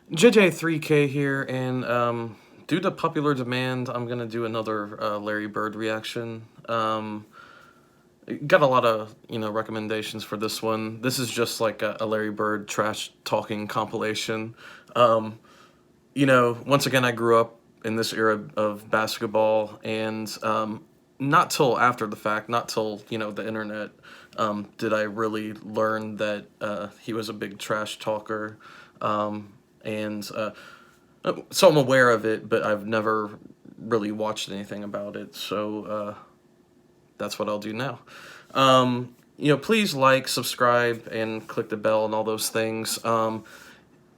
JJ3K here, and due to popular demand, I'm gonna do another Larry Bird reaction. Got a lot of recommendations for this one. This is just like a Larry Bird trash talking compilation. Once again, I grew up in this era of basketball, and not till after the fact, not till the internet, did I really learn that he was a big trash talker. And so I'm aware of it, but I've never really watched anything about it. So that's what I'll do now. Please like, subscribe, and click the bell and all those things.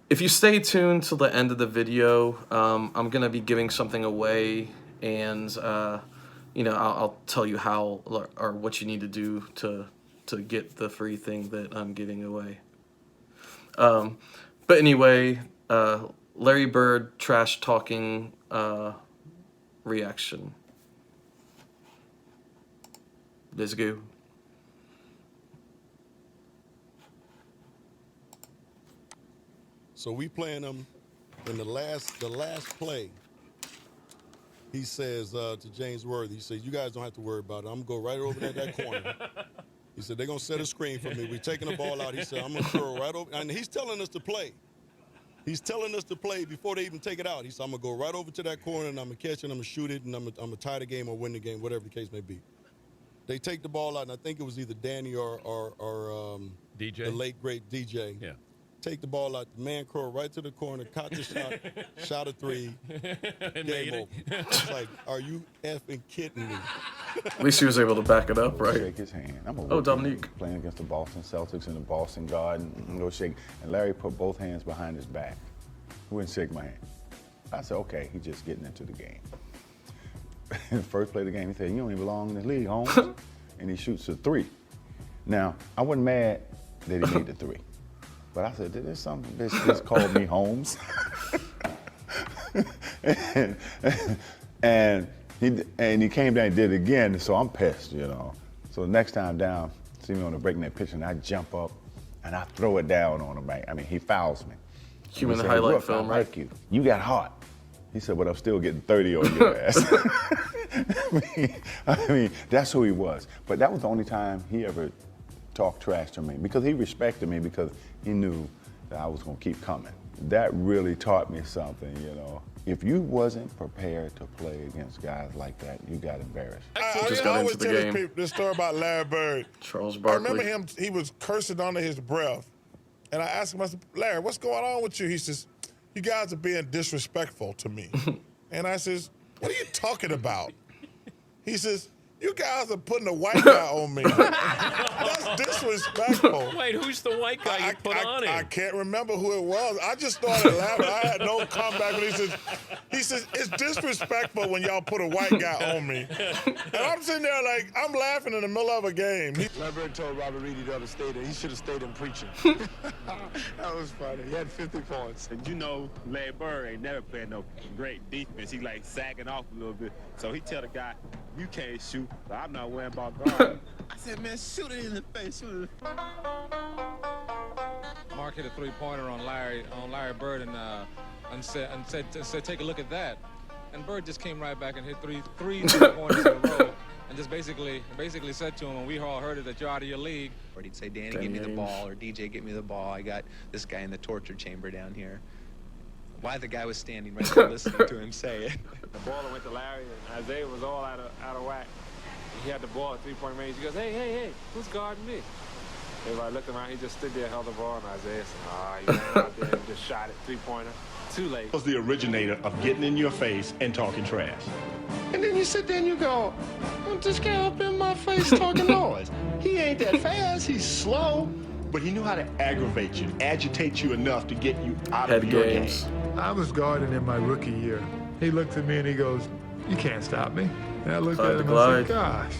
If you stay tuned till the end of the video, I'm gonna be giving something away, and I'll tell you how or what you need to do to get the free thing that I'm giving away. But anyway, Larry Bird trash talking reaction. Let's go. So we playing him in the last play. He says to James Worthy, he says, "You guys don't have to worry about it. I'm gonna go right over that corner." He said, "They're gonna set a screen for me. We're taking the ball out." He said, "I'm gonna throw right over," and he's telling us to play. He's telling us to play before they even take it out. He said, "I'm gonna go right over to that corner, and I'm gonna catch it, and I'm gonna shoot it, and I'm gonna tie the game or win the game, whatever the case may be." They take the ball out, and I think it was either Danny or DJ, the late great DJ. Yeah. Take the ball out, the man curl right to the corner, caught the shot, shot a three, game over. It's like, are you effing kidding me? At least he was able to back it up, right? Shake his hand. Dominique. Playing against the Boston Celtics in the Boston Garden. And go shake. And Larry put both hands behind his back. He wouldn't shake my hand. I said, okay, he's just getting into the game. In the first play of the game, he said, "You don't even belong in this league, Holmes." And he shoots a three. Now, I wasn't mad that he made the three. But I said, "There's some bitch just called me Holmes." and he came down and did it again, so I'm pissed, So the next time down, see me on the breakneck pitch, and I jump up and I throw it down on him. I mean, he fouls me. Human said, highlight "Look, film, I right? like you. You got hot." He said, "But I'm still getting 30 on your ass." I mean, that's who he was. But that was the only time he ever talked trash to me, because he respected me, because he knew that I was going to keep coming. That really taught me something, If you wasn't prepared to play against guys like that, you got embarrassed. I Just got always into the tell game. people this story about Larry Bird. Charles I Barkley. remember him, he was cursing under his breath. And I asked him, I said, "Larry, what's going on with you?" He says, "You guys are being disrespectful to me." And I says, "What are you talking about?" He says, "You guys are putting a white guy on me." That's disrespectful. Wait, who's the white guy you put on him? I can't remember who it was. I just started laughing. I had no comeback. But he says, "It's disrespectful when y'all put a white guy on me." And I'm sitting there like, I'm laughing in the middle of a game. Larry Bird told Robert Reedy the other day that he should have stayed in preaching. That was funny. He had 50 points. And Larry Bird ain't never played no great defense. He like sagging off a little bit. So he tell the guy, "You can't shoot, so I'm not worrying about guard." I said, "Man, shoot it in the face, shoot it in the face." Mark hit a three-pointer on Larry Bird and said, "Take a look at that." And Bird just came right back and hit three three-pointers in a row, and just basically said to him, when we all heard it, that you're out of your league. Or he'd say, "Danny, give me the ball," or "DJ, give me the ball. I got this guy in the torture chamber down here." Why the guy was standing right there listening to him say it. The ball went to Larry, and Isaiah was all out of whack. He had the ball at three-point range. He goes, hey, who's guarding me?" Everybody looked around. He just stood there, held the ball, and Isaiah said, he ran out there and just shot it, three-pointer. Too late. Was the originator of getting in your face and talking trash. And then you sit there and you go, "This guy up in my face talking noise. He ain't that fast, he's slow." But he knew how to aggravate you, agitate you enough to get you out of your game. I was guarding in my rookie year. He looked at me and he goes, "You can't stop me." And I looked at him and I said, "Gosh,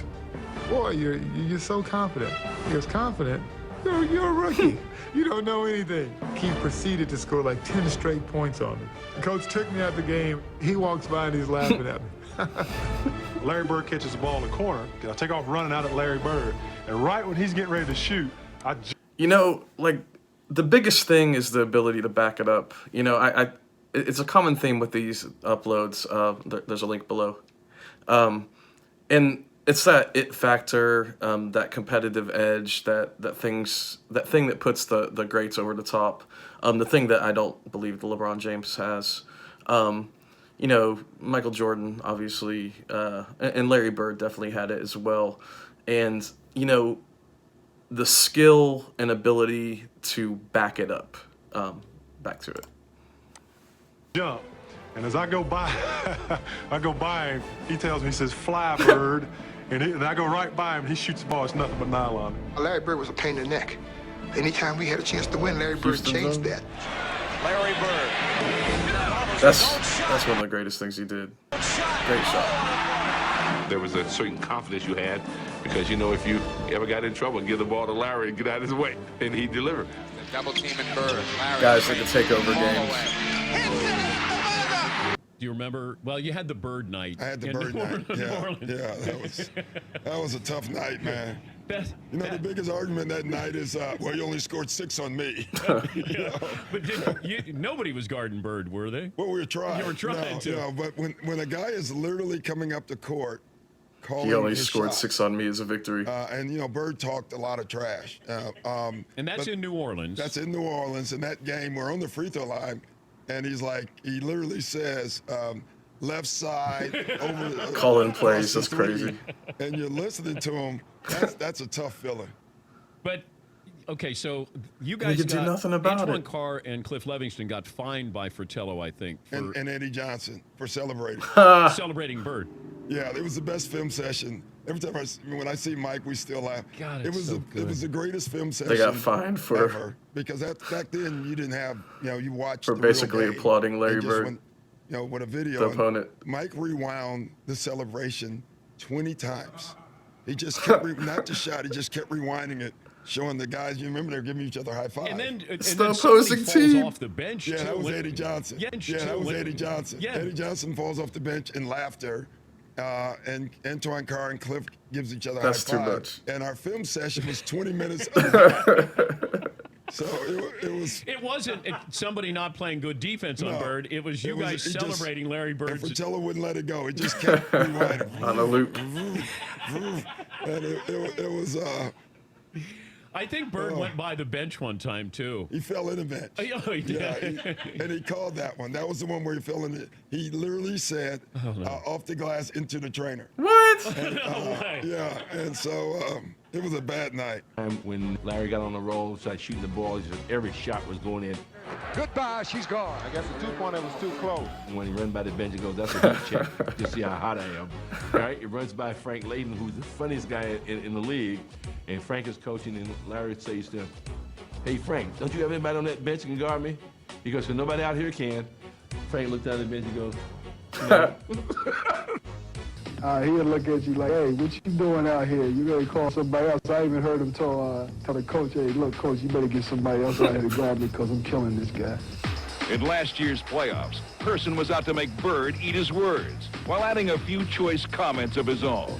boy, you're so confident." He goes, "Confident? You're a rookie. You don't know anything." He proceeded to score like 10 straight points on me. The coach took me out the game. He walks by and he's laughing at me. Larry Bird catches the ball in the corner. I take off running out at Larry Bird. And right when he's getting ready to shoot, the biggest thing is the ability to back it up. You know, it's a common theme with these uploads. There's a link below, and it's that it factor, that competitive edge, that thing that puts the greats over the top. The thing that I don't believe the LeBron James has. You know, Michael Jordan, obviously, and Larry Bird definitely had it as well. And, you know, the skill and ability to back it up. Back to it. Jump. And as I go by, him, he tells me, he says, fly, Bird. And I go right by him, he shoots the ball. It's nothing but nylon. Larry Bird was a pain in the neck. Anytime we had a chance to win, Larry Bird changed that. Larry Bird. That's one of the greatest things he did. Great shot. There was a certain confidence you had because, you know, if you ever got in trouble, give the ball to Larry and get out of his way, and he delivered. Double team and Bird. Larry guys like to take over games. Do you remember? Well, you had the Bird night. I had the Bird night. Yeah, that was a tough night, man. You know, the biggest argument that night is, well, you only scored 6 on me. Yeah. But nobody was guarding Bird, were they? Well, we were trying. You were trying to. Yeah, but when a guy is literally coming up the court, calling he only his scored shot, 6 on me as a victory. And, you know, Bird talked a lot of trash. And that's in New Orleans. That's in New Orleans. In that game, we're on the free throw line, and he's like, he literally says, left side over calling plays. That's crazy. And you're listening to him. That's a tough feeling. But okay, so you guys could do nothing about Antoine it. Carr and Cliff Livingston got fined by Fratello, I think, for And Eddie Johnson for celebrating. celebrating Bird. Yeah, it was the best film session. Every time when I see Mike, we still laugh. God, it was the greatest film session. They got fined for ever. Because back then you didn't have, you know, you watched for the real basically game. applauding Larry And just Bird. went, you know, with a video. The opponent. Mike rewound the celebration 20 times. He just kept not the shot. He just kept rewinding it, showing the guys. You remember they were giving each other high five. And then, It's then the somebody opposing falls team. off the bench. Yeah, too. that was Eddie Johnson. Yeah, that was Eddie Johnson. Yeah. Eddie Johnson falls off the bench in laughter, and Antoine Carr and Cliff gives each other That's high five. too much. And our film session was 20 minutes. So it was. It wasn't somebody not playing good defense on No, Bird. It was you guys celebrating Larry And Bird's. Fratello wouldn't let it go. He just kept rewinding. On a loop. And it was. I think Bird went by the bench one time too. He fell in the bench. Oh, he did. Yeah, and he called that one. That was the one where he fell in it. He literally said, off the glass into the trainer. What? And, No way. Yeah, and so it was a bad night. When Larry got on the roll, started shooting the ball, every shot was going in. Goodbye, she's gone. I guess the 2-pointer was too close. When he ran by the bench, he goes, that's a good check to see how hot I am. All right, he runs by Frank Layden, who's the funniest guy in the league, and Frank is coaching, and Larry says to him, hey, Frank, don't you have anybody on that bench that can guard me? He goes, so nobody out here can. Frank looked down at the bench and goes, no. He'll look at you like, hey, what you doing out here? You better call somebody else. I even heard him tell the coach, hey, look, coach, you better get somebody else out here to guard me because I'm killing this guy. In last year's playoffs, Person was out to make Bird eat his words while adding a few choice comments of his own.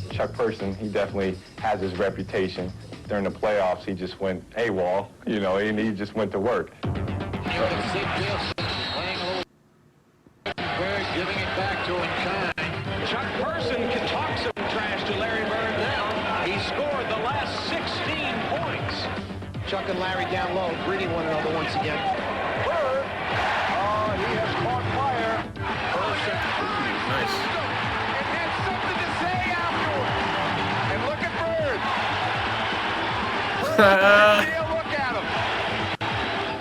Chuck Person, he definitely has his reputation. During the playoffs, he just went AWOL, you know, and he just went to work. Bird giving it back to him kind. Chuck Person can talk some trash to Larry Bird now. He scored the last 16 points. Chuck and Larry down low, greeting one another once again. Bird, he has caught fire. Person. Nice. And had something to say afterwards. And look at Bird. Look at him.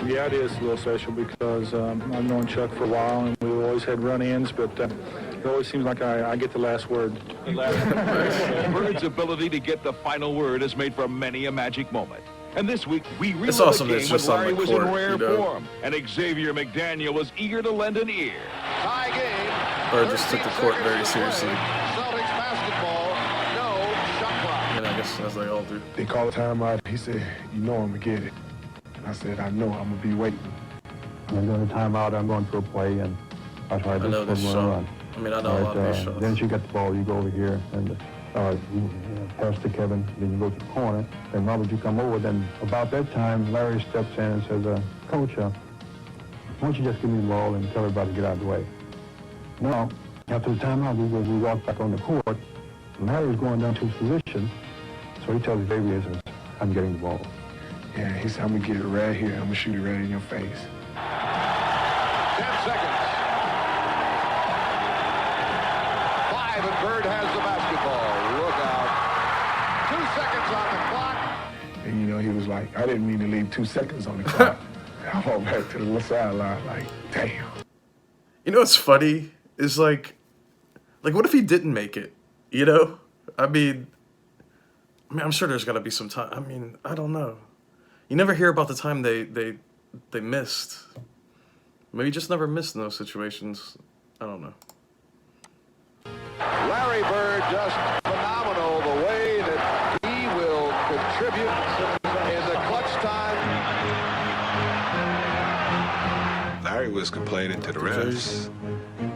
Yeah, it is a little special because I've known Chuck for a while and we've always had run-ins, but it always seems like I get the last word. Bird's ability to get the final word has made for many a magic moment. And this week, we relive awesome the that game it's when just on Larry the was court, in rare you know. form, and Xavier McDaniel was eager to lend an ear. Tie game. Bird just took the court very seriously. Celtics basketball. No shot clock. And I guess as they all do. They called a timeout. He said, you know I'm going to get it. And I said, I know, I'm going to be waiting. I'm going to timeout. I'm going for a play, and I tried I know this to shot. run. I mean, I know a lot of these shots. Then you get the ball, you go over here, and pass to Kevin, then you go to the corner. Then Robert, you come over. Then about that time, Larry steps in and says, Coach, why don't you just give me the ball and tell everybody to get out of the way. Now, after the timeout, we walk back on the court. Larry's going down to his position, so he tells Davies, I'm getting the ball. Yeah, he said, I'm going to get it right here. I'm going to shoot it right in your face. 10 seconds. 5, and Bird has the basketball. Look out. 2 seconds on the clock. And, you know, he was like, I didn't mean to leave 2 seconds on the clock. I walked back to the sideline like, damn. You know what's funny? Is like what if he didn't make it? You know? I mean, I'm sure there's got to be some time. I mean, I don't know. You never hear about the time they missed. Maybe just never missed in those situations. I don't know. Larry Bird, just phenomenal the way that he will contribute in the clutch time. Larry was complaining to the refs,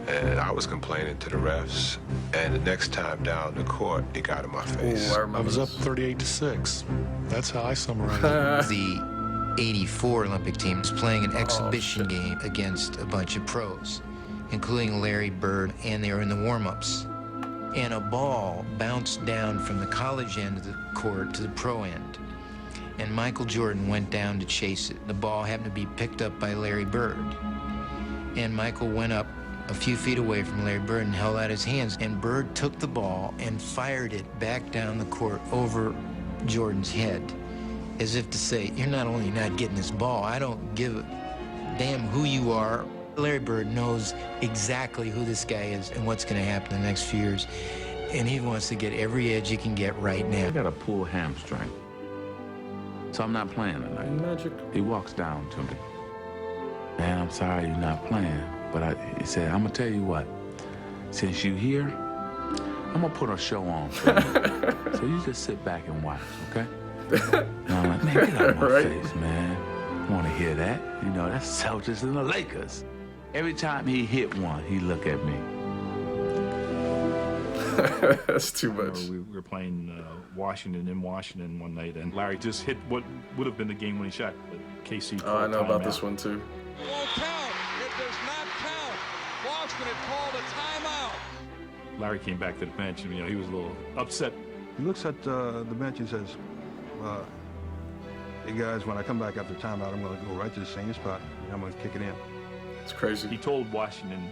and I was complaining to the refs, and the next time down the court, he got in my face. I was up 38-6. That's how I summarize it. The 84 Olympic team was playing an exhibition game against a bunch of pros, including Larry Bird, and they were in the warm-ups. And a ball bounced down from the college end of the court to the pro end. And Michael Jordan went down to chase it. The ball happened to be picked up by Larry Bird. And Michael went up a few feet away from Larry Bird and held out his hands. And Bird took the ball and fired it back down the court over Jordan's head, as if to say, you're not only not getting this ball, I don't give a damn who you are. Larry Bird knows exactly who this guy is and what's going to happen in the next few years. And he wants to get every edge he can get right now. I got a pulled hamstring, so I'm not playing tonight. Magic. He walks down to me. Man, I'm sorry you're not playing, but he said, I'm going to tell you what. Since you're here, I'm going to put a show on for you. So you just sit back and watch, okay? And I'm like, man, get out of my face, man. I want to hear that. You know, that's Celtics and the Lakers. Every time he hit one, he look at me. That's too much. We were playing Washington in Washington one night, and Larry just hit what would have been the game-winning shot, but KC. Oh, I know about this one too. It won't count. It does not count. Boston had called a timeout. Larry came back to the bench, and he was a little upset. He looks at the bench and says, hey guys, when I come back after timeout, I'm going to go right to the same spot, and I'm going to kick it in. It's crazy. He told Washington,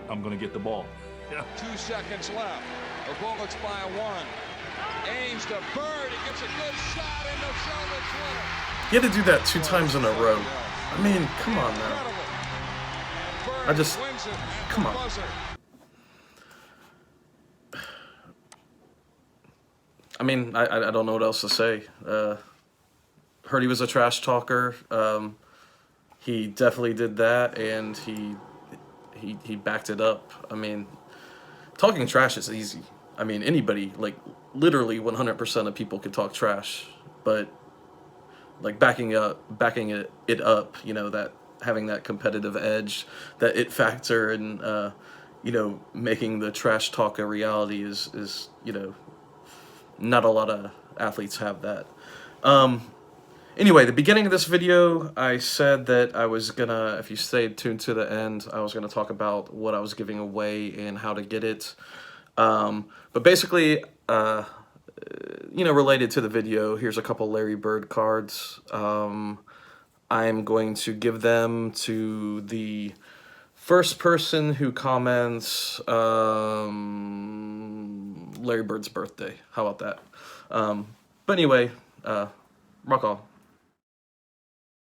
I'm going to get the ball. 2 seconds left. The Bullets by 1. Aims to Bird. He gets a good shot in the Celtics winner. He had to do that 2 times in a row. I mean, come on now. Come on. I mean, I don't know what else to say. Heard he was a trash talker. He definitely did that, and he backed it up. I mean, talking trash is easy. I mean, anybody, like literally 100% of people can talk trash, but like backing it up, that having that competitive edge, that it factor, and making the trash talk a reality is not a lot of athletes have that. Anyway, the beginning of this video, I said that I was gonna, if you stayed tuned to the end, I was gonna talk about what I was giving away and how to get it. But basically, related to the video, here's a couple Larry Bird cards. I'm going to give them to the first person who comments Larry Bird's birthday. How about that? But anyway, rock on.